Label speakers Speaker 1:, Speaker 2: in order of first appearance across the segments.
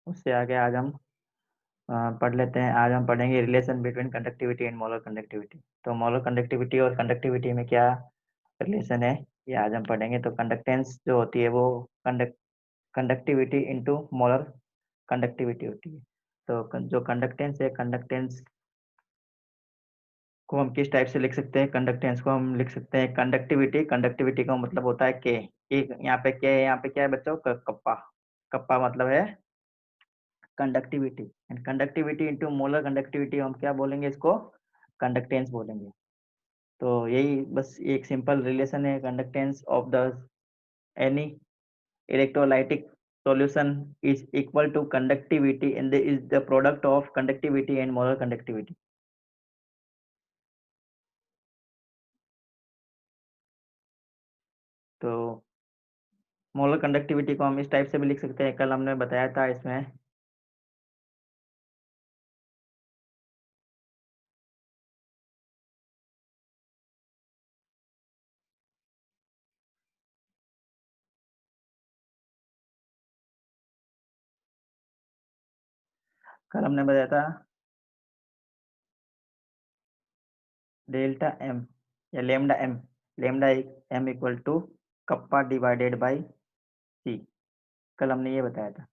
Speaker 1: उससे आगे आज हम पढ़ लेते हैं। आज हम पढ़ेंगे relation between conductivity and molar conductivity. तो मोलर कंडक्टिविटी और कंडक्टिविटी में क्या रिलेशन है, ये आज हम पढ़ेंगे। तो कंडक्टेंस जो होती है वो कंडक्टिविटी इंटू मोलर कंडक्टिविटी होती है। तो जो कंडक्टेंस है, कंडक्टेंस को हम किस टाइप से लिख सकते हैं? कंडक्टेंस को हम लिख सकते हैं कंडक्टिविटी। कंडक्टिविटी का मतलब होता है के। यहाँ पे के, यहाँ पे क्या है बच्चों? कप्पा। कप्पा मतलब है conductivity. And conductivity into molar conductivity हम क्या बोलेंगे? इसको कंडक्टेंस बोलेंगे। तो यही बस एक सिंपल रिलेशन है। Conductance of the any electrolytic solution is equal to conductivity and is the product of conductivity and molar conductivity. तो मोलर कंडक्टिविटी को हम इस टाइप से भी लिख सकते हैं, कल हमने बताया था इसमें। कल हमने बताया था डेल्टा एम या lambda M. Lambda M equal to kappa divided by C. कल हमने ये बताया था।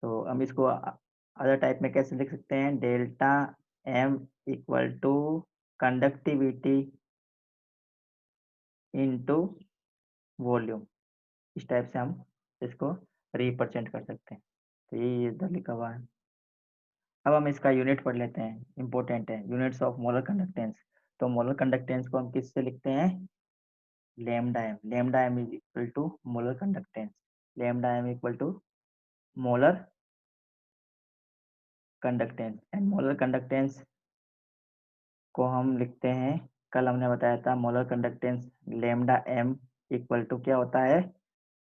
Speaker 1: तो हम इसको अदर टाइप में कैसे लिख सकते हैं? Delta M equal to conductivity into volume. इस टाइप से हम इसको रिप्रेजेंट कर सकते हैं। तो ये इधर लिखा हुआ है। अब हम इसका यूनिट पढ़ लेते हैं, इंपॉर्टेंट है, यूनिट्स ऑफ मोलर कंडक्टेंस। तो मोलर कंडक्टेंस को हम किससे लिखते हैं? Lambda M. Lambda M is equal to molar conductance. Lambda M equal to molar conductance. And molar conductance को हम लिखते हैं, कल हमने बताया था molar conductance lambda M equal to क्या होता है?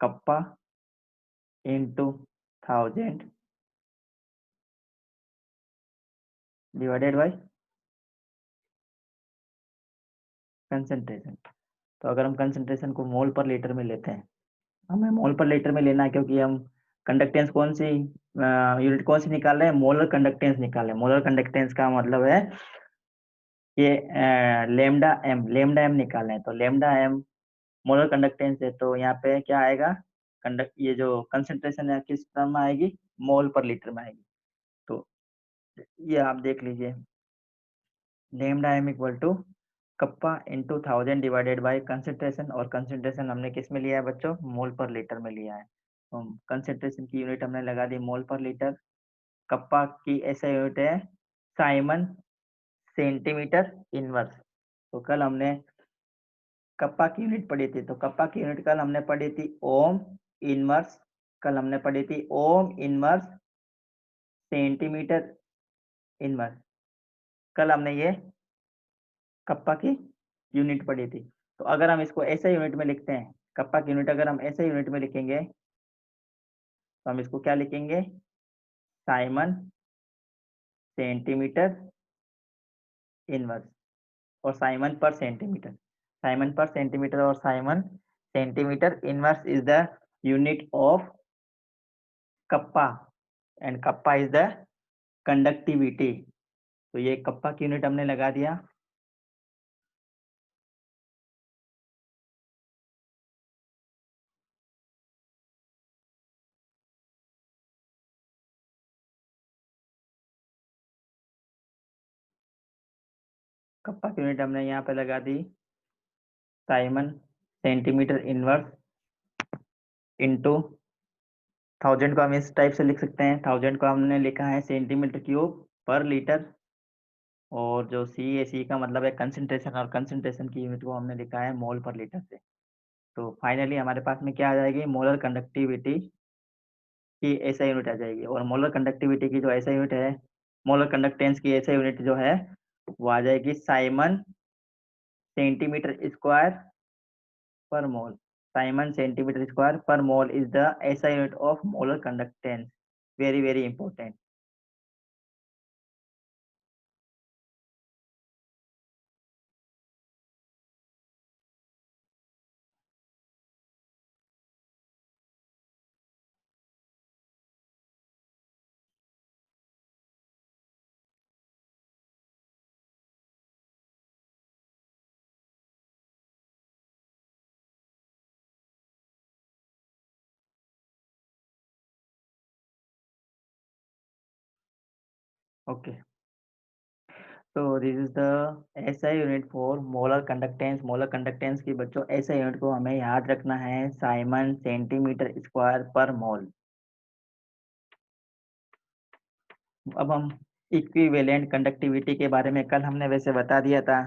Speaker 1: Kappa into 1000 divided by concentration. तो अगर हम कंसेंट्रेशन को मोल पर लीटर में लेते हैं, हमें मोल पर लीटर में लेना है क्योंकि हम कंडक्टेंस कौन सी यूनिट कौन सी निकाल रहे हैं? मोलर कंडक्टेंस निकाल रहे हैं। मोलर कंडक्टेंस का मतलब है ये लेमडा एम निकाल रहे हैं। तो लेमडा एम मोलर कंडक्टेंस है, तो यहाँ पे क्या आएगा? कंडक्ट ये जो कंसेंट्रेशन है किस टर्म में आएगी? मोल पर लीटर में आएगी। तो ये आप देख लीजिए, lambda M equal to kappa into 1000 divided by concentration. और कंसेंट्रेशन हमने किस में लिया है बच्चों? मोल पर लीटर में लिया है। तो कंसेंट्रेशन की यूनिट हमने लगा दी मोल पर लीटर। कप्पा की ऐसा यूनिट है साइमन सेंटीमीटर इनवर्स। तो कल हमने कप्पा की यूनिट पढ़ी थी। तो कप्पा की यूनिट कल हमने पढ़ी थी ओम इनवर्स। कल हमने पढ़ी थी ओम इनवर्स सेंटीमीटर इनवर्स। कल हमने ये कप्पा की यूनिट पढ़ी थी। तो अगर हम इसको ऐसे यूनिट में लिखते हैं, कप्पा की यूनिट अगर हम ऐसे यूनिट में लिखेंगे तो हम इसको क्या लिखेंगे? साइमन सेंटीमीटर इनवर्स और साइमन पर सेंटीमीटर। साइमन पर सेंटीमीटर और Simon centimetre inverse is the unit of kappa and kappa is the conductivity. तो ये कप्पा की यूनिट हमने लगा दिया। कप्पा की यूनिट हमने यहाँ पे लगा दी साइमन सेंटीमीटर इनवर्स इंटू 1000 को हम इस टाइप से लिख सकते हैं। 1000 को हमने लिखा है सेंटीमीटर क्यूब पर लीटर। और जो सी है, सी का मतलब है कंसंट्रेशन, और कंसंट्रेशन की यूनिट को हमने लिखा है मोल पर लीटर से। तो फाइनली हमारे पास में क्या आ जाएगी? मोलर कंडक्टिविटी की ऐसा यूनिट आ जाएगी। और मोलर कंडक्टिविटी की जो ऐसा यूनिट है, मोलर कंडक्टेंस की ऐसा यूनिट जो है वो आ जाएगी Simon centimetre square per mole. Simon centimetre square per mole is the SI unit of molar conductance. Very very important. Okay, तो this is the SI unit for molar conductance. Molar conductance की बच्चों SI unit को हमें याद रखना है, Simon centimetre square per मोल। अब हम इक्विवेलेंट कंडक्टिविटी के बारे में कल हमने वैसे बता दिया था।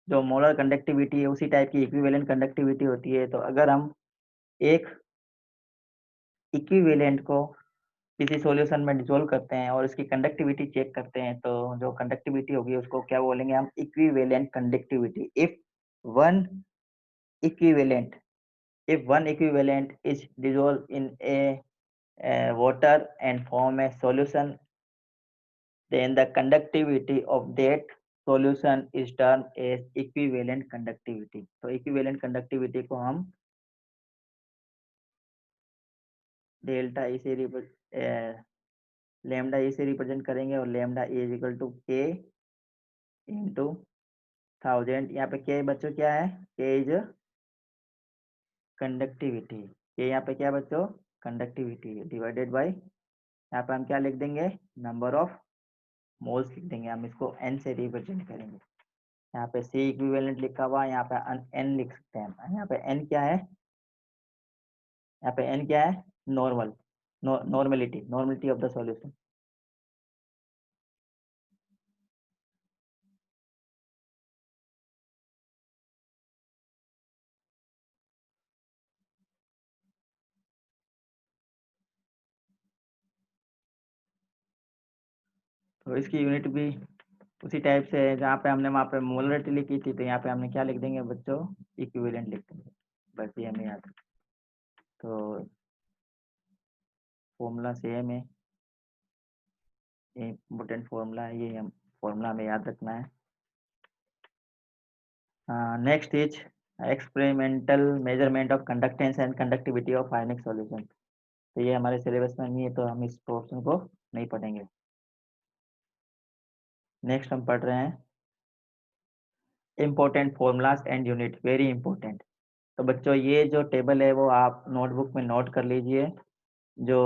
Speaker 1: जो मोलर कंडक्टिविटी है उसी टाइप की इक्विवेलेंट कंडक्टिविटी होती है। तो अगर हम एक इक्विवेलेंट को किसी सॉल्यूशन में डिसॉल्व करते हैं और इसकी कंडक्टिविटी चेक करते हैं, तो जो कंडक्टिविटी होगी उसको क्या बोलेंगे हम? Equivalent conductivity. One equivalent if one equivalent is dissolved in water and form a solution, then the conductivity of that solution is termed as equivalent conductivity। तो equivalent conductivity को हम डेल्टा ई से lambda ए से represent करेंगे, और lambda A is equal to K into 1000। यहाँ पे के बच्चों क्या है? के इज कंडक्टिविटी। के यहाँ पे क्या है बच्चों? कंडक्टिविटी डिवाइडेड बाय, यहाँ पे हम क्या लिख देंगे? नंबर ऑफ मोल्स लिख देंगे। हम इसको एन से रिप्रेजेंट करेंगे। यहाँ पे सी इक्विवेलेंट लिखा हुआ है, यहाँ पे एन लिख सकते हैं हम। यहाँ पे एन क्या है? यहाँ पे एन क्या है? Normal, normality of the solution. तो इसकी यूनिट भी उसी टाइप से है, जहाँ पे हमने वहाँ पे मोलरिटी लिखी थी, तो यहाँ पे हमने क्या लिख देंगे बच्चों? इक्विवेलेंट लिख देंगे। बस ये हमें याद। तो फॉर्मूला सेम है, ये इम्पोर्टेंट फॉर्मूला है, ये हम फॉर्मूला हमें याद रखना है। Next is experimental measurement of conductance and conductivity of ionic solution. तो ये हमारे सिलेबस में नहीं है, तो हम इस पोर्शन को नहीं पढ़ेंगे। नेक्स्ट हम पढ़ रहे हैं important formulas and unit, very important. तो बच्चों ये जो टेबल है वो आप नोटबुक में नोट कर लीजिए। जो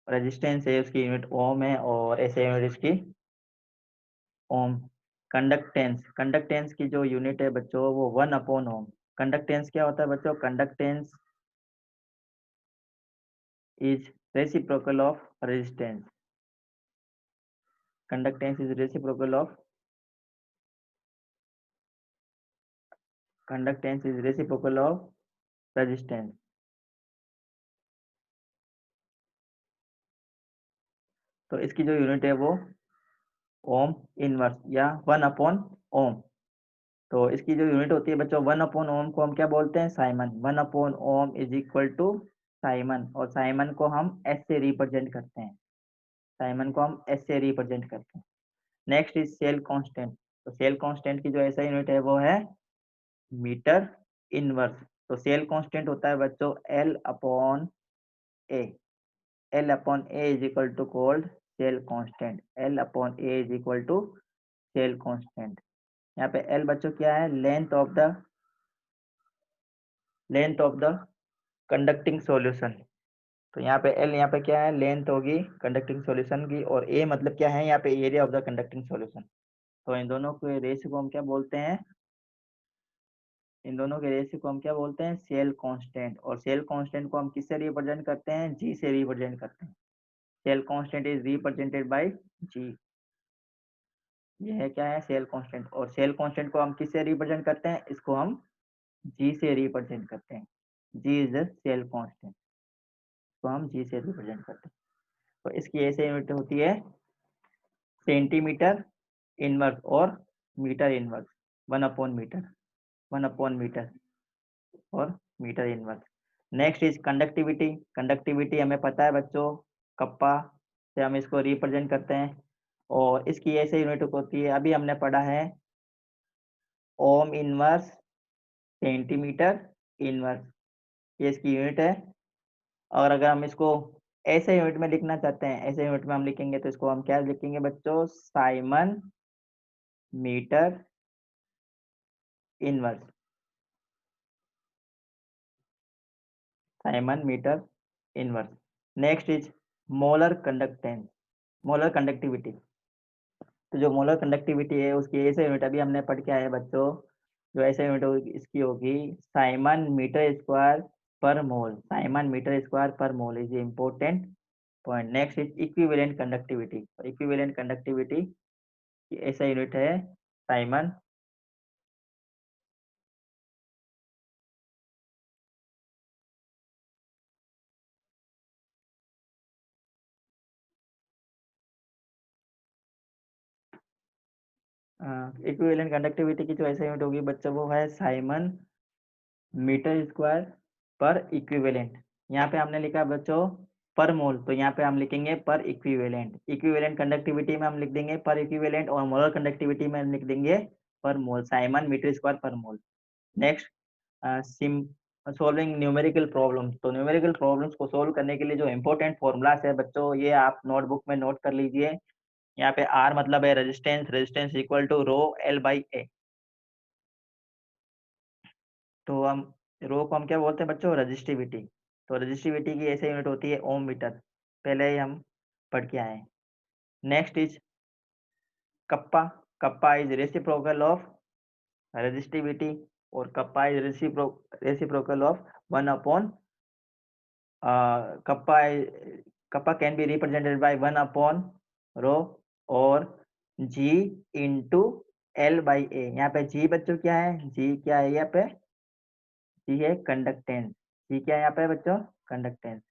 Speaker 1: रेजिस्टेंस है उसकी यूनिट ओम है, और ऐसे यूनिट इसकी ओम। कंडक्टेंस की जो यूनिट है बच्चों वो 1/ओम। कंडक्टेंस क्या होता है बच्चों? Conductance is reciprocal of resistance. Conductance is reciprocal of conductance is reciprocal of resistance. तो इसकी जो यूनिट है वो ओम इनवर्स या 1/ओम। तो इसकी जो यूनिट होती है बच्चों 1/ओम को हम क्या बोलते हैं? साइमन। 1/ओम इज इक्वल टू साइमन, और साइमन को हम एस से रिप्रेजेंट करते हैं। साइमन को हम एस से रिप्रेजेंट करते हैं। Next is cell constant. तो सेल कांस्टेंट की जो ऐसा यूनिट है वो है मीटर इनवर्स। तो सेल कांस्टेंट होता है बच्चों L upon A. L upon A is equal to called cell constant. L upon A is equal to cell constant. यहाँ पे एल बच्चों क्या है? Length of the conducting solution. तो यहाँ पे एल, यहाँ पे क्या है? लेंथ होगी कंडक्टिंग सॉल्यूशन की, और ए मतलब क्या है? यहाँ पे area of the conducting solution. तो इन दोनों के रेशियो को हम क्या बोलते हैं? इन दोनों के रेशियो को हम क्या बोलते हैं? Cell constant. और सेल कांस्टेंट को हम किससे रिप्रेजेंट करते हैं? जी से रिप्रेजेंट करते हैं। Cell constant is represented by G. ये है क्या है? Cell constant. और सेल कांस्टेंट को हम किससे रिप्रेजेंट करते हैं? इसको हम जी से रिप्रेजेंट करते हैं। जी इज द सेल कांस्टेंट, को हम जी से रिप्रेजेंट करते हैं। तो इसकी ऐसे यूनिट होती है सेंटीमीटर इनवर्स और मीटर इनवर्स। 1/मीटर, 1/मीटर और metre inverse. Next is conductivity. Conductivity हमें पता है बच्चों, कप्पा से हम इसको रिप्रेजेंट करते हैं, और इसकी ऐसे यूनिट होती है, अभी हमने पढ़ा है ओम इनवर्स, सेंटीमीटर इनवर्स, ये इसकी यूनिट है। और अगर हम इसको ऐसे यूनिट में लिखना चाहते हैं, ऐसे यूनिट में हम लिखेंगे, तो इसको हम क्या लिखेंगे बच्चों? Siemens metre inverse. Siemens metre inverse. Next is molar conductance, molar conductivity. तो जो मोलर कंडक्टिविटी है उसकी ऐसे यूनिट अभी हमने पढ़ के आए बच्चों, जो ऐसे यूनिट होगी इसकी होगी Simon metre square per mole. Simon metre square per mole is important point. Next is equivalent conductivity. Equivalent conductivity ऐसा यूनिट है साइमन इक्विवेलेंट कंडक्टिविटी की जो ऐसा यूनिट होगी बच्चों वो है साइमन मीटर स्क्वायर पर इक्विवेलेंट। यहाँ पे हमने लिखा बच्चों पर मोल, तो यहाँ पे हम लिखेंगे पर इक्विवेलेंट। इक्विवेलेंट कंडक्टिविटी में हम लिख देंगे पर इक्विवेलेंट और मोलर कंडक्टिविटी में हम लिख देंगे पर मोल, Simon metre square per mole. Next some solving numerical problems. तो न्यूमेरिकल प्रॉब्लम्स को सोल्व करने के लिए जो इंपॉर्टेंट फॉर्मूलास है बच्चों ये आप नोटबुक में नोट कर लीजिए। यहाँ पे आर मतलब है resistance, resistance equal to rho L by A. तो हम रो को हम क्या बोलते हैं बच्चों, रजिस्टिविटी। तो रजिस्टिविटी की ऐसे यूनिट होती है ओम मीटर, पहले ही हम पढ़ के आए हैं। Next is kappa. Kappa is reciprocal of resistivity और kappa is reciprocal of 1 upon kappa. Kappa can be represented by 1 upon rho और G into L by A. यहाँ पे जी बच्चों क्या है, जी क्या है यहाँ पे, जी है कंडक्टेंस। जी क्या है यहाँ पे बच्चों, कंडक्टेंस।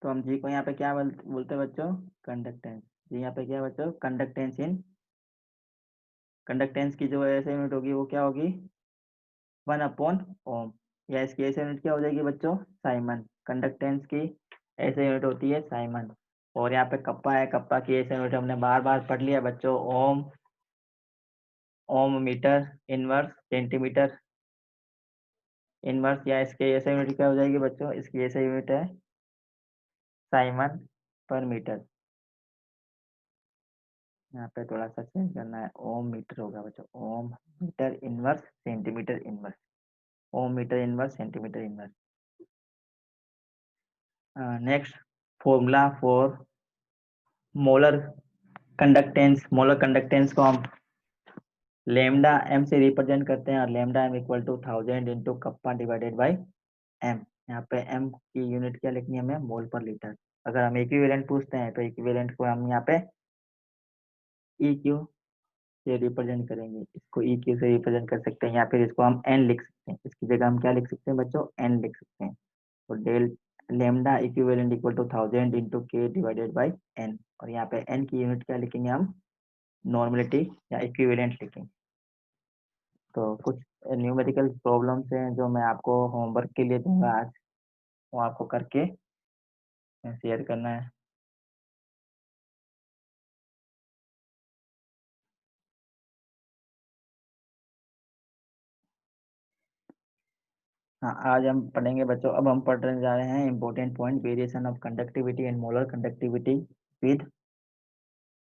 Speaker 1: तो हम जी को यहाँ पे क्या बोलते हैं बच्चों, कंडक्टेंस। जी यहाँ पे क्या है बच्चों, कंडक्टेंस इन। कंडक्टेंस की जो ऐसे यूनिट होगी वो क्या होगी, 1 अपॉन ओम। या इसकी ऐसे यूनिट क्या हो जाएगी बच्चों, साइमन। कंडक्टेंस की ऐसे यूनिट होती है साइमन। और यहाँ पे कप्पा है, कप्पा की ऐसे यूनिट हमने बार बार पढ़ लिया बच्चों, ओम, ओम मीटर इनवर्स सेंटीमीटर इनवर्स। या इसके ऐसे यूनिट क्या हो जाएगी बच्चों, इसकी ऐसे यूनिट है साइमन पर मीटर। यहाँ पे थोड़ा सा चेंज करना है, ओम मीटर होगा बच्चों, ohm metre inverse centimetre inverse, ohm metre inverse centimetre inverse. Next formula for molar conductance. Molar conductance को हम लेमडा एम से रिप्रेजेंट करते हैं और lambda M equal to 1000 into kappa divided by M. यहाँ पे एम की यूनिट क्या लिखनी है हमें, मोल पर लीटर। अगर हम इक्विवेलेंट पूछते हैं तो इक्विवेलेंट को हम यहाँ पे ई क्यू से रिप्रेजेंट करेंगे, इसको ई क्यू से रिप्रेजेंट कर सकते हैं या फिर इसको हम एन लिख सकते हैं। इसकी जगह हम क्या लिख सकते हैं बच्चों, एन लिख सकते हैं। तो del lambda equivalent equal to 1000 into K divided by N. और यहाँ पे एन की यूनिट क्या लिखेंगे हम, नॉर्मलिटी या इक्विवेलेंट लिखेंगे। तो कुछ न्यूमेरिकल प्रॉब्लम्स हैं जो मैं आपको होमवर्क के लिए दूंगा आज, वो आपको करके शेयर करना है। हाँ आज हम पढ़ेंगे बच्चों, अब हम पढ़ने जा रहे हैं important point, variation of conductivity and molar conductivity with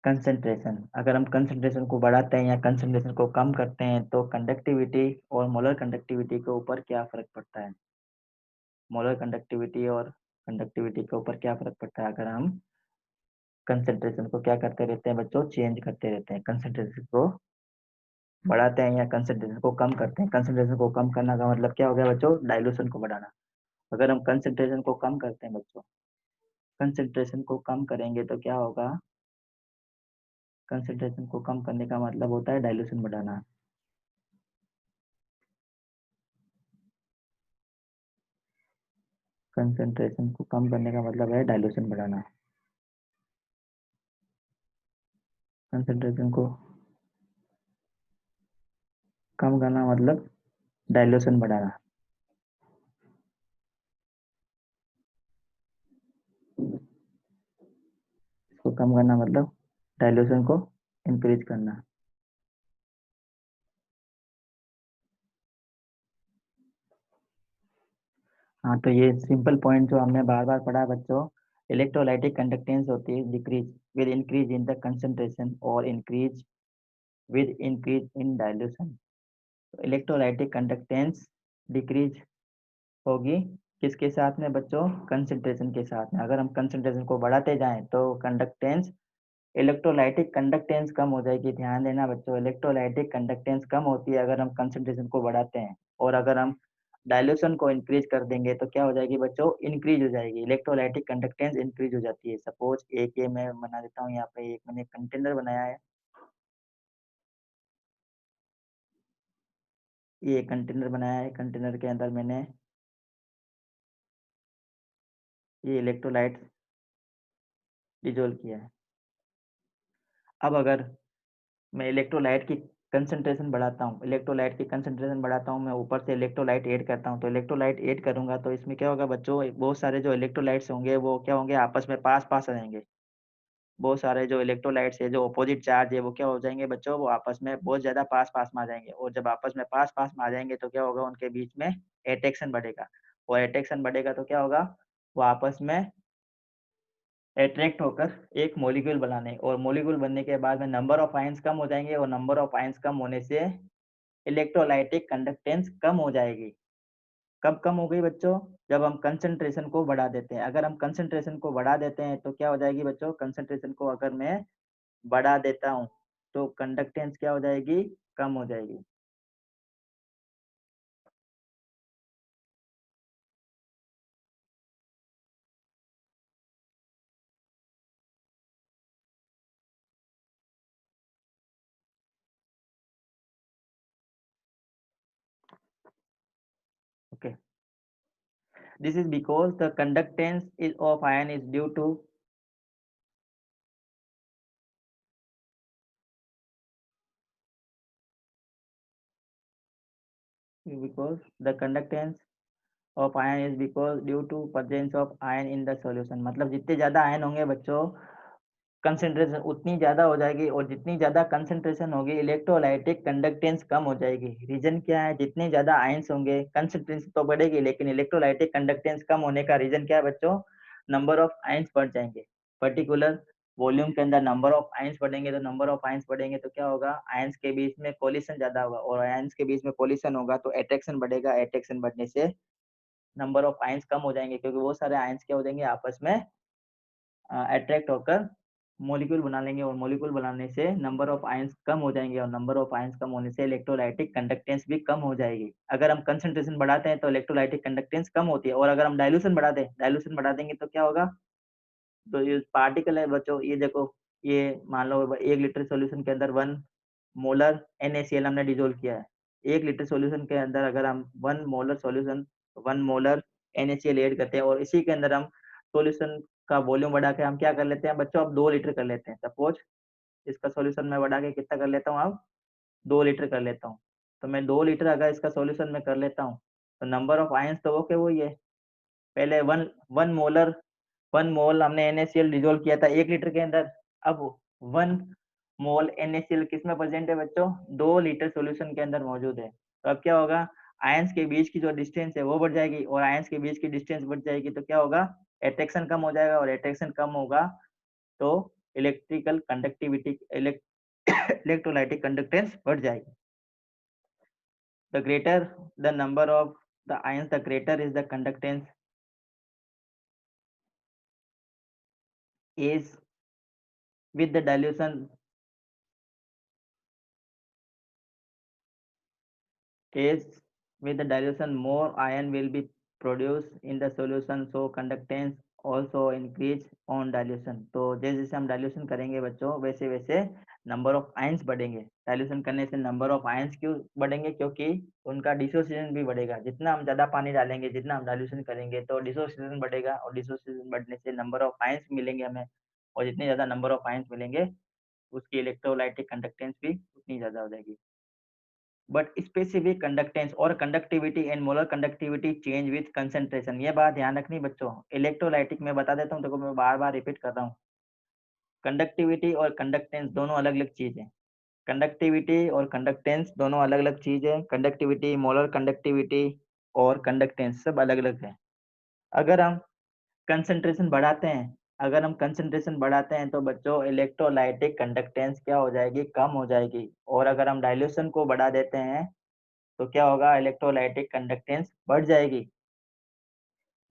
Speaker 1: concentration. अगर हम कंसंट्रेशन को बढ़ाते हैं या कंसंट्रेशन को कम करते हैं तो कंडक्टिविटी और मोलर कंडक्टिविटी के ऊपर क्या फर्क पड़ता है। मोलर कंडक्टिविटी और कंडक्टिविटी के ऊपर क्या फर्क पड़ता है अगर हम कंसंट्रेशन को क्या करते रहते हैं बच्चों, चेंज करते रहते हैं। कंसंट्रेशन को बढ़ाते हैं या कंसंट्रेशन को कम करते हैं। कंसंट्रेशन को कम करना का मतलब क्या हो गया बच्चों, डाइल्यूशन को बढ़ाना। अगर हम कंसंट्रेशन को कम करते हैं बच्चों, कंसंट्रेशन को कम करेंगे तो क्या होगा, कंसंट्रेशन को कम करने का मतलब होता है डाइल्यूशन बढ़ाना। कंसंट्रेशन को कम करने का मतलब है डाइल्यूशन बढ़ाना। कंसंट्रेशन को कम करना मतलब डाइल्यूशन बढ़ाना। इसको कम करना मतलब डाइल्यूशन को इंक्रीज करना। हाँ तो ये सिंपल पॉइंट जो हमने बार बार पढ़ा है बच्चों, इलेक्ट्रोलाइटिक कंडक्टेंस होती है decrease with increase in the concentration और increase with increase in dilution. Electrolytic conductance decrease होगी किसके साथ में बच्चों? कंसंट्रेशन के साथ में। अगर हम कंसंट्रेशन को बढ़ाते जाएँ तो कंडक्टेंस इलेक्ट्रोलाइटिक कंडक्टेंस कम हो जाएगी। ध्यान देना बच्चों, इलेक्ट्रोलाइटिक कंडक्टेंस कम होती है अगर हम कंसंट्रेशन को बढ़ाते हैं, और अगर हम डाइल्यूशन को इंक्रीज कर देंगे तो क्या हो जाएगी बच्चों? इंक्रीज हो जाएगी। इलेक्ट्रोलाइटिक कंडक्टेंस इंक्रीज हो जाती है। सपोज एक ये मैं बना देता हूँ, यहाँ पे एक मैंने कंटेनर बनाया है। ये कंटेनर बनाया है, कंटेनर के अंदर मैंने ये इलेक्ट्रोलाइट डिज़ोल्व किया है। अब अगर मैं इलेक्ट्रोलाइट की कंसंट्रेशन बढ़ाता हूँ, मैं ऊपर से इलेक्ट्रोलाइट ऐड करता हूँ, तो इलेक्ट्रोलाइट ऐड करूँगा तो इसमें क्या होगा बच्चों? बहुत सारे जो इलेक्ट्रोलाइट्स होंगे वो क्या होंगे? आपस में पास-पास आ जाएँगे। बहुत सारे जो इलेक्ट्रोलाइट्स है, जो अपोज़िट चार्ज है, वो क्या हो जाएँगे बच्चों? वो आपस में बहुत ज़्यादा पास-पास में आ जाएँगे, और जब आपस में पास-पास में आ जाएँगे तो क्या होगा? उनके बीच में एट्रैक्शन बढ़ेगा, और एट्रैक्शन बढ़ेगा तो क्या होगा? वो आपस में अट्रैक्ट होकर एक मॉलिक्यूल बनाने, और मॉलिक्यूल बनने के बाद में नंबर ऑफ आयन्स कम हो जाएँगे, और नंबर ऑफ आयन्स कम होने से इलेक्ट्रोलाइटिक कंडक्टेंस कम हो जाएगी। कब कम हो गई बच्चों? जब हम कंसंट्रेशन को बढ़ा देते हैं। अगर हम कंसंट्रेशन को बढ़ा देते हैं तो क्या हो जाएगी बच्चों? कंसंट्रेशन को अगर मैं बढ़ा देता हूँ, तो कंडक्टेंस क्या हो जाएगी? कम हो जाएगी। Okay. This is because the conductance is of ion is due to because the conductance of ion is because due to presence of ion in the solution। मतलब जितने ज़्यादा आयन होंगे बच्चों, कंसंट्रेशन उतनी ज़्यादा हो जाएगी, और जितनी ज़्यादा कंसंट्रेशन होगी इलेक्ट्रोलाइटिक कंडक्टेंस कम हो जाएगी। रीज़न क्या है? जितने ज़्यादा आयन्स होंगे कंसंट्रेशन तो बढ़ेगी, लेकिन इलेक्ट्रोलाइटिक कंडक्टेंस कम होने का रीज़न क्या है बच्चों? नंबर ऑफ आयन्स बढ़ जाएँगे। पर्टिकुलर वॉल्यूम के अंदर नंबर ऑफ आयन्स बढ़ेंगे, तो नंबर ऑफ आयन्स बढ़ेंगे तो क्या होगा? आयन्स के बीच में कोलिशन ज़्यादा होगा, और आयन्स के बीच में कोलिशन होगा तो अट्रैक्शन बढ़ेगा। अट्रैक्शन बढ़ने से नंबर ऑफ आयन्स कम हो जाएँगे, क्योंकि वो सारे आयन्स क्या हो जाएँगे? आपस में अट्रैक्ट होकर मॉलिक्यूल बना लेंगे, और मॉलिक्यूल बनाने से नंबर ऑफ आयन्स कम हो जाएँगे, और नंबर ऑफ आयन्स कम होने से इलेक्ट्रोलाइटिक कंडक्टेंस भी कम हो जाएगी। अगर हम कंसंट्रेशन बढ़ाते हैं तो इलेक्ट्रोलाइटिक कंडक्टेंस कम होती है, और अगर हम डाइल्यूशन बढ़ा देंगे तो क्या होगा? तो ये पार्टिकल है बच्चों, ये देखो, ये मान लो 1 लीटर सॉल्यूशन के अंदर 1 मोलर NaCl हमने डिसॉल्व किया है। 1 लीटर सॉल्यूशन के अंदर अगर हम 1 मोलर NaCl ऐड करते हैं, और इसी के अंदर हम सॉल्यूशन का वॉल्यूम बढ़ा के हम क्या कर लेते हैं बच्चों? अब 2 लीटर कर लेते हैं। सपोज़ इसका सॉल्यूशन मैं बढ़ा के कितना कर लेता हूँ अब? 2 लीटर कर लेता हूँ। तो मैं 2 लीटर अगर इसका सॉल्यूशन मैं कर लेता हूँ, तो नंबर ऑफ आयन्स तो वो के वही है। पहले 1 मोलर 1 मोल हमने NaCl डिसॉल्व किया था 1 लीटर के अंदर। अब 1 मोल NaCl किसमें प्रेज़ेंट है बच्चों? 2 लीटर सॉल्यूशन के अंदर मौजूद है। तो अब क्या होगा? आयन्स के बीच की जो डिस्टेंस है वो बढ़ जाएगी, और आयन्स के बीच की डिस्टेंस बढ़ जाएगी तो क्या होगा? अट्रैक्शन कम हो जाएगा, और अट्रैक्शन कम होगा तो इलेक्ट्रिकल कंडक्टिविटी इलेक्ट्रोलाइटिक कंडक्टेंस बढ़ जाएगी। The greater the number of the ions, the greater is the conductance is with the dilution is with the dilution more ion will be produced in the solution, so conductance also increase on dilution। तो जैसे जैसे हम dilution करेंगे बच्चों, वैसे वैसे number of ions बढ़ेंगे। Dilution करने से नंबर ऑफ आयंस क्यों बढ़ेंगे? क्योंकि उनका डिसोसिएशन भी बढ़ेगा। जितना हम ज़्यादा पानी डालेंगे, जितना हम डाइल्यूशन करेंगे तो डिसोसिएशन बढ़ेगा, और डिसोसिएशन बढ़ने से नंबर ऑफ आयंस मिलेंगे हमें, और जितने ज़्यादा नंबर ऑफ आयंस मिलेंगे उसकी इलेक्ट्रोलाइटिक कंडक्टेंस भी उतनी ज़्यादा हो जाएगी। बट स्पेसिफिक कंडक्टेंस और conductivity and molar conductivity change with concentration. ये बात ध्यान रखनी बच्चों। इलेक्ट्रोलाइटिक मैं बता देता हूँ, देखो मैं बार-बार रिपीट कर रहा हूँ। कंडक्टिविटी और कंडक्टेंस दोनों अलग-अलग चीज़ है। कंडक्टिविटी और कंडक्टेंस दोनों अलग-अलग चीज़ है। कंडक्टिविटी, मोलर कंडक्टिविटी और कंडक्टेंस सब अलग-अलग है। अगर हम कंसंट्रेशन बढ़ाते हैं अगर हम कंसंट्रेशन बढ़ाते हैं तो बच्चों इलेक्ट्रोलाइटिक कंडक्टेंस क्या हो जाएगी? कम हो जाएगी। और अगर हम डाइल्यूशन को बढ़ा देते हैं तो क्या होगा? इलेक्ट्रोलाइटिक कंडक्टेंस बढ़ जाएगी।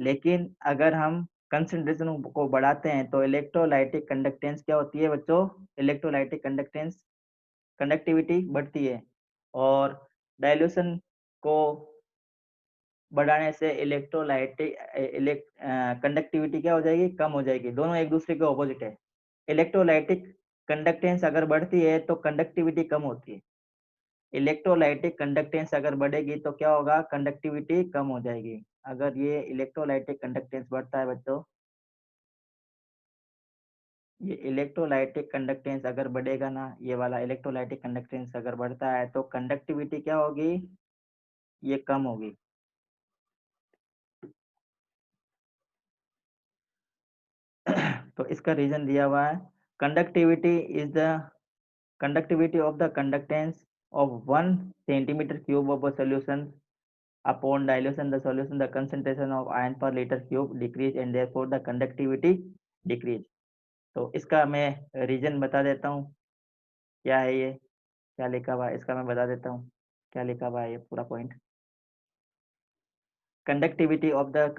Speaker 1: लेकिन अगर हम कंसंट्रेशन को बढ़ाते हैं तो इलेक्ट्रोलाइटिक कंडक्टेंस क्या होती है बच्चों? इलेक्ट्रोलाइटिक कंडक्टेंस कंडक्टिविटी बढ़ती है और डाइल्यूशन को बढ़ाने से कंडक्टिविटी क्या हो जाएगी? कम हो जाएगी। दोनों एक दूसरे के ऑपोजिट है। इलेक्ट्रोलाइटिक कंडक्टेंस अगर बढ़ती है तो कंडक्टिविटी कम होती है। इलेक्ट्रोलाइटिक कंडक्टेंस अगर बढ़ेगी तो क्या होगा? कंडक्टिविटी कम हो जाएगी। अगर ये इलेक्ट्रोलाइटिक कंडक्टेंस बढ़ता है बच्चों, ये इलेक्ट्रोलाइटिक कंडक्टेंस अगर बढ़ेगा ना, ये वाला इलेक्ट्रोलाइटिक कंडक्टेंस अगर बढ़ता है तो कंडक्टिविटी क्या होगी? ये कम होगी। तो इसका रीजन दिया हुआ है, conductivity is the conductivity of the conductance of 1 centimeter cube of a solution upon dilution the solution the concentration of ion per liter cube decrease and therefore the conductivity decrease। तो इसका मैं reason बता देता हूँ क्या है ये, क्या लिखा हुआ है इसका मैं बता देता हूँ क्या लिखा हुआ है ये पूरा point. Conductivity of the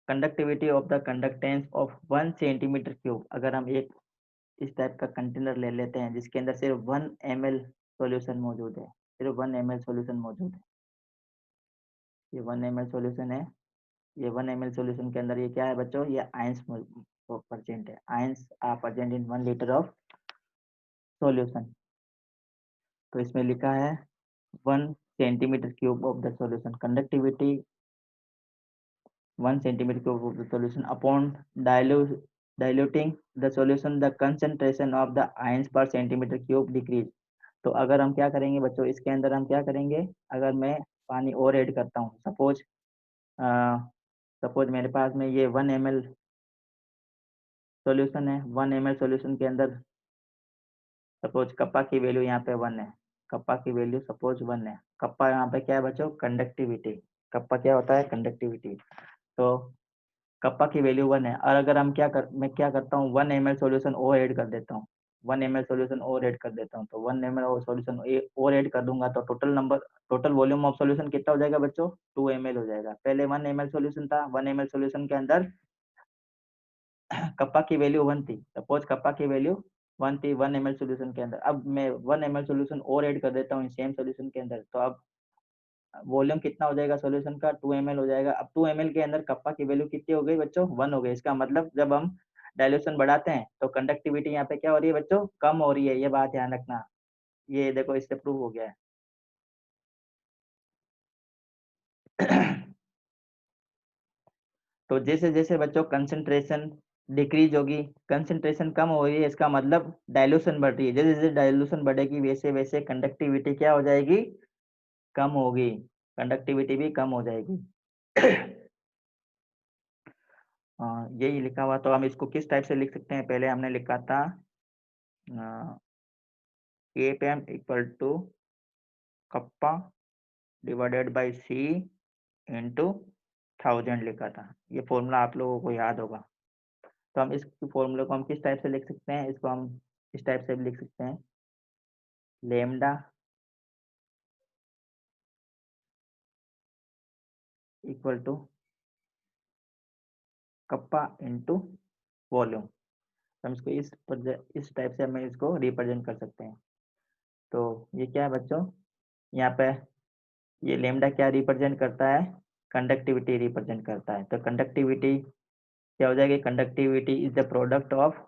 Speaker 1: conductivity of the conductance of 1 centimetre cube, अगर हम एक इस टाइप का कंटेनर ले लेते हैं जिसके अंदर सिर्फ 1 ml सॉल्यूशन मौजूद है, सिर्फ 1 ml सॉल्यूशन मौजूद है, ये 1 ml सॉल्यूशन है, ये 1 ml सॉल्यूशन के अंदर ये क्या है बच्चों? ये आयंस प्रेजेंट है, ions are present in 1 litre of solution. तो इसमें लिखा है 1 centimetre cube of the solution conductivity 1 centimeter cube of the solution upon diluting the solution the concentration of the ions per centimeter cube decrease। तो अगर हम क्या करेंगे बच्चों, इसके अंदर हम क्या करेंगे, अगर मैं पानी और ऐड करता हूँ, सपोज मेरे पास में ये 1 ml सॉल्यूशन है, 1 ml सॉल्यूशन के अंदर सपोज कप्पा की वैल्यू यहाँ पे 1 है, कप्पा की वैल्यू सपोज 1 है, कप्पा यहाँ पे क्या है बच्चों? कंडक्टिविटी। कप्पा क्या होता है? कंडक्टिविटी। तो कप्पा की वैल्यू 1 है और अगर मैं क्या करता हूँ 1 ml सॉल्यूशन और ऐड कर देता हूँ, 1 ml सॉल्यूशन और ऐड कर देता हूँ, तो 1 ml और सॉल्यूशन और ऐड कर दूंगा तो टोटल वॉल्यूम ऑफ सॉल्यूशन कितना हो जाएगा बच्चों? 2 ml हो जाएगा। पहले 1 ml सॉल्यूशन था, 1 ml सॉल्यूशन के अंदर कप्पा की वैल्यू 1 थी, सपोज कप्पा की वैल्यू 1 थी 1 ml सॉल्यूशन के अंदर। अब मैं 1 ml सॉल्यूशन और ऐड कर देता हूँ सेम सॉल्यूशन के अंदर, तो अब वॉल्यूम कितना हो जाएगा सॉल्यूशन का? 2 ml हो जाएगा। अब 2 ml के अंदर कप्पा की वैल्यू कितनी हो गई बच्चों? 1 हो गई। इसका मतलब जब हम डाइल्यूशन बढ़ाते हैं तो कंडक्टिविटी यहाँ पे क्या हो रही है बच्चों? कम हो रही है, ये बात ध्यान रखना। ये देखो इससे प्रूव हो गया है। तो जैसे जैसे बच्चों कंसंट्रेशन डिक्रीज होगी, कंसंट्रेशन कम हो रही है, इसका मतलब डाइल्यूशन बढ़ रही है। जैसे जैसे डाइल्यूशन बढ़ेगी वैसे वैसे कंडक्टिविटी क्या हो जाएगी? कम होगी, कंडक्टिविटी भी कम हो जाएगी। यही लिखा हुआ, तो हम इसको किस टाइप से लिख सकते हैं? पहले हमने लिखा था KPM equal to kappa divided by C into 1000 लिखा था। ये फॉर्मूला आप लोगों को याद होगा। तो हम इस फॉर्मूले को हम किस टाइप से लिख सकते हैं? इसको हम इस टाइप से भी लिख सकते हैं, lambda equal to kappa into volume. हम इसको इस टाइप से हमें इसको रिप्रेजेंट कर सकते हैं। तो ये क्या है बच्चों? यहाँ पे ये लेमडा क्या रिप्रेजेंट करता है? कंडक्टिविटी रिप्रेजेंट करता है। तो कंडक्टिविटी क्या हो जाएगी? Conductivity is the product of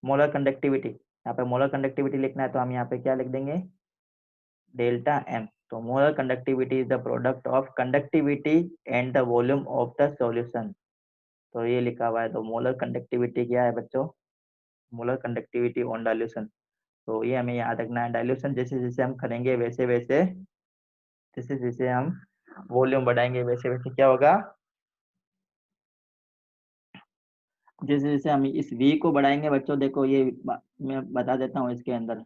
Speaker 1: molar conductivity. यहाँ पे मोलर कंडक्टिविटी लिखना है तो हम यहाँ पे क्या लिख देंगे? Delta M. तो molar conductivity is the product of conductivity and the volume of the solution. तो ये लिखा हुआ है। तो मोलर कंडक्टिविटी क्या है बच्चों? Molar conductivity on dilution. तो ये हमें याद रखना है। डाइल्यूशन जैसे जैसे हम करेंगे वैसे वैसे, जैसे जैसे हम वॉल्यूम बढ़ाएंगे वैसे वैसे क्या होगा? जैसे जैसे हम इस v को बढ़ाएंगे बच्चों, देखो ये मैं बता देता हूँ। इसके अंदर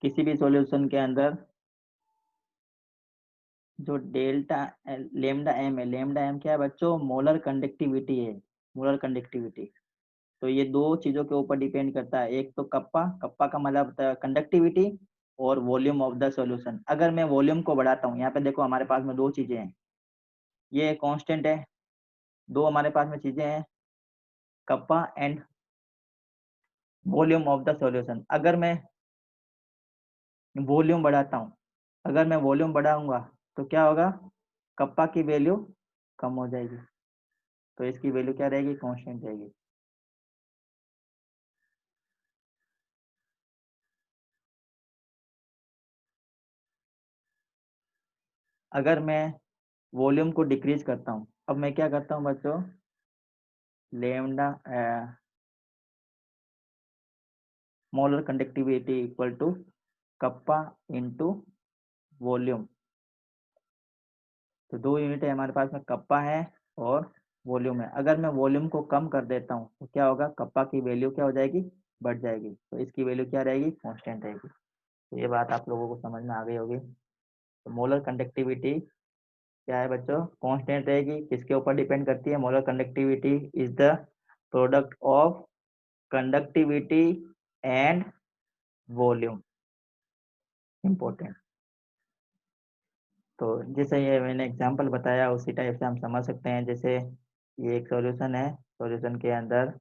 Speaker 1: किसी भी सॉल्यूशन के अंदर जो डेल्टा लेमडा एम है, लेमडा एम क्या है बच्चों? मोलर कंडक्टिविटी है, मोलर कंडक्टिविटी। तो ये दो चीजों के ऊपर डिपेंड करता है, एक तो कप्पा, कप्पा का मतलब कंडक्टिविटी, और वॉल्यूम ऑफ द सॉल्यूशन। अगर मैं वॉल्यूम को बढ़ाता हूँ, यहाँ पे देखो हमारे पास में दो चीजें हैं, ये कांस्टेंट है, दो हमारे पास में चीजें हैं, kappa and volume of the solution. अगर मैं वॉल्यूम बढ़ाता हूँ, अगर मैं वॉल्यूम बढ़ाऊंगा तो क्या होगा, कप्पा की वैल्यू कम हो जाएगी, तो इसकी वैल्यू क्या रहेगी, कांस्टेंट रहेगी। अगर मैं वॉल्यूम को डिक्रीज करता हूँ, अब मैं क्या करता हूँ बच्चों, lambda molar conductivity equal to kappa into volume. तो दो यूनिट है हमारे पास में, कप्पा है और वॉल्यूम है। अगर मैं वॉल्यूम को कम कर देता हूँ तो क्या होगा, कप्पा की वैल्यू क्या हो जाएगी, बढ़ जाएगी, तो इसकी वैल्यू क्या रहेगी, कांस्टेंट रहेगी। तो ये बात आप लोगों को समझ में आ गई होगी। तो मोलर कंडक्टिविटी क्या है बच्चों, कांस्टेंट रहेगी। किसके ऊपर डिपेंड करती है, molar conductivity is the product of conductivity and volume. Important. तो जैसे ये मैंने एग्जांपल बताया उसी टाइप से हम समझ सकते हैं। जैसे ये एक सॉल्यूशन है, सॉल्यूशन के अंदर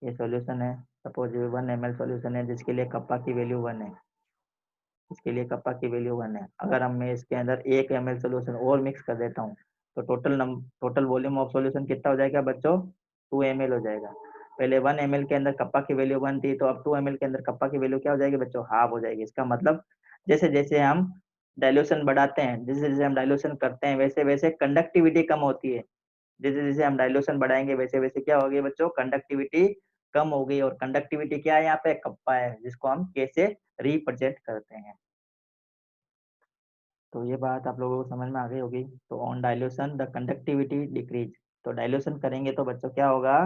Speaker 1: ये सॉल्यूशन है, सपोज ये 1 ml सॉल्यूशन है जिसके लिए कप्पा की वैल्यू 1 है, इसके लिए कप्पा की वैल्यू 1 है। अगर हम मैं इसके अंदर 1 ml सॉल्यूशन और मिक्स कर देता हूँ तो टोटल वॉल्यूम ऑफ सॉल्यूशन कितना हो जाएगा बच्चों, 2 ml हो जाएगा। पहले 1 ml के अंदर कप्पा की वैल्यू 1 थी, तो अब 2 ml के अंदर कप्पा की वैल्यू क्या हो जाएगी बच्चों, हाफ हो जाएगी। इसका मतलब जैसे जैसे हम डाइल्यूशन बढ़ाते हैं, जैसे जैसे हम डाइल्यूशन करते हैं, वैसे वैसे कंडक्टिविटी कम होती है। जैसे जैसे हम डाइल्यूशन बढ़ाएंगे वैसे वैसे क्या होगी बच्चों, कंडक्टिविटी कम हो गई। और कंडक्टिविटी क्या है, यहाँ पे कप्पा है, जिसको हम के से रिप्रेजेंट करते हैं। तो ये बात आप लोगों को समझ में आ गई होगी। तो on dilution the conductivity decrease. तो डाइल्यूशन करेंगे तो बच्चों क्या होगा,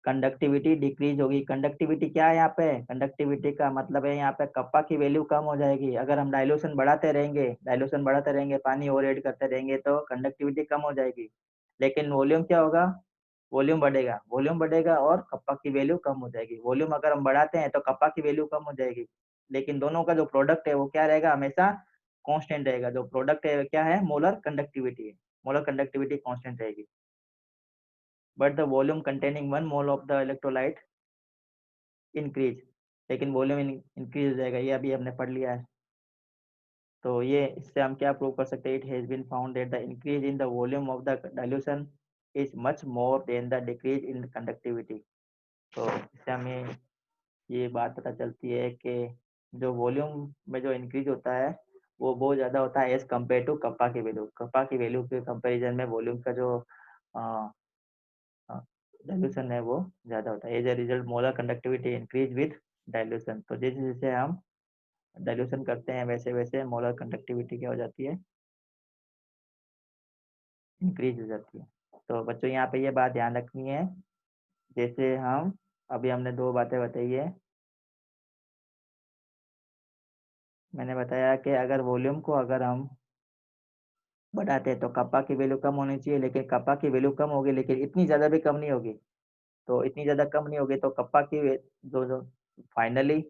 Speaker 1: कंडक्टिविटी डिक्रीज होगी। कंडक्टिविटी क्या है यहाँ पे, कंडक्टिविटी का मतलब है यहाँ पे कप्पा की वैल्यू कम हो जाएगी। अगर हम डाइल्यूशन बढ़ाते रहेंगे, डाइल्यूशन बढ़ाते रहेंगे, पानी और ऐड करते रहेंगे तो कंडक्टिविटी कम हो जाएगी। लेकिन वॉल्यूम क्या होगा, वॉल्यूम बढ़ेगा, वॉल्यूम बढ़ेगा और कप्पा की वैल्यू कम हो जाएगी। वॉल्यूम अगर हम बढ़ाते हैं तो कप्पा की वैल्यू कम हो जाएगी, लेकिन दोनों का जो प्रोडक्ट है वो क्या रहेगा, हमेशा कांस्टेंट रहेगा। जो प्रोडक्ट है क्या है, मोलर कंडक्टिविटी है, मोलर कंडक्टिविटी कांस्टेंट रहेगी। But the volume containing 1 mole of the electrolyte increase, लेकिन वॉल्यूम इंक्रीज हो जाएगा, ये अभी हमने पढ़ लिया है। तो ये इससे हम क्या प्रूव कर सकते हैं, it has been found that the increase in the volume of the dilution is much more than the decrease in conductivity. तो इससे हमें ये बात पता चलती है कि जो वॉल्यूम में जो इंक्रीज होता है वो बहुत ज़्यादा होता है एज कम्पेयर टू कप्पा की वैल्यू। कप्पा की वैल्यू के कंपैरिजन में वॉल्यूम का जो डाइल्यूशन है वो ज़्यादा होता है। As a result molar conductivity increase with dilution. तो जैसे जैसे हम डाइल्यूशन करते हैं वैसे वैसे मोलर कंडक्टिविटी क्या हो जाती है, इंक्रीज हो जाती है। तो बच्चों यहाँ पे ये बात ध्यान रखनी है, जैसे हम अभी हमने दो बातें बताई है। मैंने बताया कि अगर वॉल्यूम को अगर हम बढ़ाते हैं तो कप्पा की वैल्यू कम होनी चाहिए, लेकिन कप्पा की वैल्यू कम होगी लेकिन इतनी ज़्यादा भी कम नहीं होगी। तो इतनी ज़्यादा कम नहीं होगी तो कप्पा की जो जो फाइनली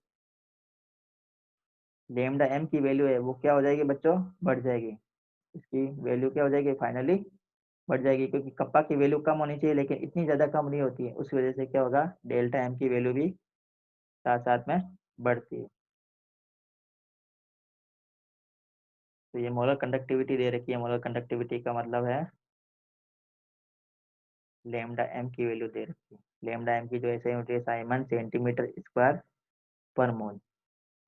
Speaker 1: लेमडा एम की वैल्यू है वो क्या हो जाएगी बच्चों, बढ़ जाएगी। इसकी वैल्यू क्या हो जाएगी, फाइनली बढ़ जाएगी, क्योंकि कप्पा की वैल्यू कम होनी चाहिए लेकिन इतनी ज़्यादा कम नहीं होती है। उस वजह से क्या होगा, डेल्टा एम की वैल्यू भी साथ साथ में बढ़ती है। तो ये मोलर कंडक्टिविटी दे रखी है, मोलर कंडक्टिविटी का मतलब है लेमडा एम की वैल्यू दे रखी है। लेमडा एम की जो ऐसे यूनिट है साइमन सेंटीमीटर स्क्वायर पर मोल।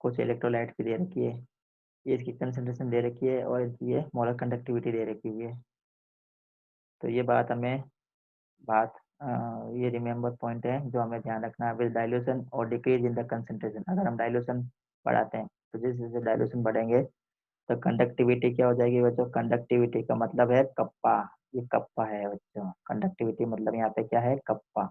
Speaker 1: कुछ इलेक्ट्रोलाइट की दे रखी है, ये इसकी कंसंट्रेशन दे रखी है और इसकी ये मोलर कंडक्टिविटी दे रखी हुई है। तो ये बात हमें बात ये रिमेम्बर पॉइंट है जो हमें ध्यान रखना है। विद डाइल्यूशन और डिक्रीज इन द कंसंट्रेशन, अगर हम डाइल्यूशन बढ़ाते हैं तो जैसे जैसे डाइल्यूशन बढ़ेंगे तो कंडक्टिविटी क्या हो जाएगी बच्चों, कंडक्टिविटी का मतलब है कप्पा। ये कप्पा है बच्चों, कंडक्टिविटी मतलब यहाँ पे क्या है, कप्पा।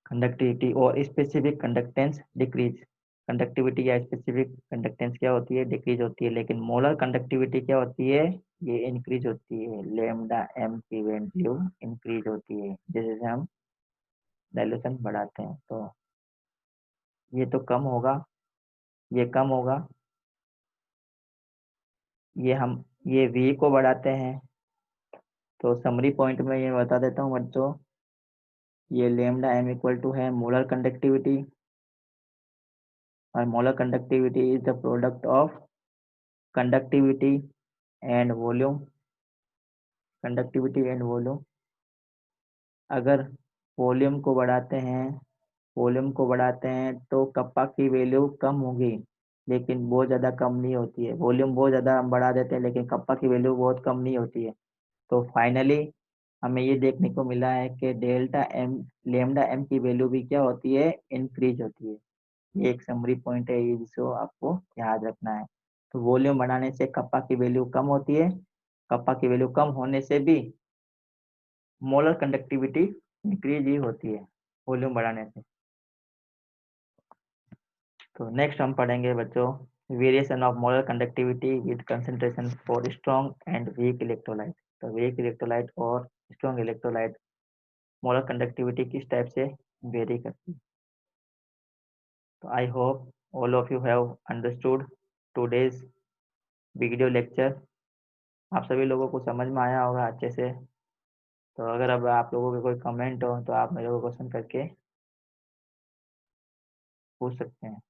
Speaker 1: कंडक्टिविटी और स्पेसिफिक कंडक्टेंस डिक्रीज। कंडक्टिविटी या स्पेसिफिक कंडक्टेंस क्या होती है, डिक्रीज होती है, लेकिन मोलर कंडक्टिविटी क्या होती है, ये इंक्रीज होती है। लेमडा एम की वैल्यू इंक्रीज होती है जैसे जैसे हम डाइल्यूशन बढ़ाते हैं। तो ये तो कम होगा, ये कम होगा, ये V को बढ़ाते हैं। तो समरी पॉइंट में ये बता देता हूँ बच्चों, ये लेमडा m इक्वल टू है मोलर कंडक्टिविटी, और molar conductivity is the product of conductivity and volume, conductivity and volume. अगर वॉल्यूम को बढ़ाते हैं, वॉल्यूम को बढ़ाते हैं तो कप्पा की वैल्यू कम होगी, लेकिन बहुत ज़्यादा कम नहीं होती है। वॉल्यूम बहुत ज़्यादा हम बढ़ा देते हैं लेकिन कप्पा की वैल्यू बहुत कम नहीं होती है। तो फाइनली हमें ये देखने को मिला है कि डेल्टा एम लेमडा एम की वैल्यू भी क्या होती है, इंक्रीज होती है। ये एक समरी पॉइंट है, ये जिसको आपको याद रखना है। तो वॉल्यूम बढ़ाने से कप्पा की वैल्यू कम होती है, कप्पा की वैल्यू कम होने से भी मोलर कंडक्टिविटी इंक्रीज ही होती है वॉल्यूम बढ़ाने से। तो नेक्स्ट हम पढ़ेंगे बच्चों variation of molar conductivity with concentration for strong and weak electrolyte. तो वीक इलेक्ट्रोलाइट और स्ट्रॉन्ग इलेक्ट्रोलाइट मोलर कंडक्टिविटी किस टाइप से वेरी करती है। तो I hope all of you have understood today's video lecture. आप सभी लोगों को समझ में आया होगा अच्छे से। तो अगर अब आप लोगों के कोई कमेंट हो तो आप मेरे को क्वेश्चन करके पूछ सकते हैं।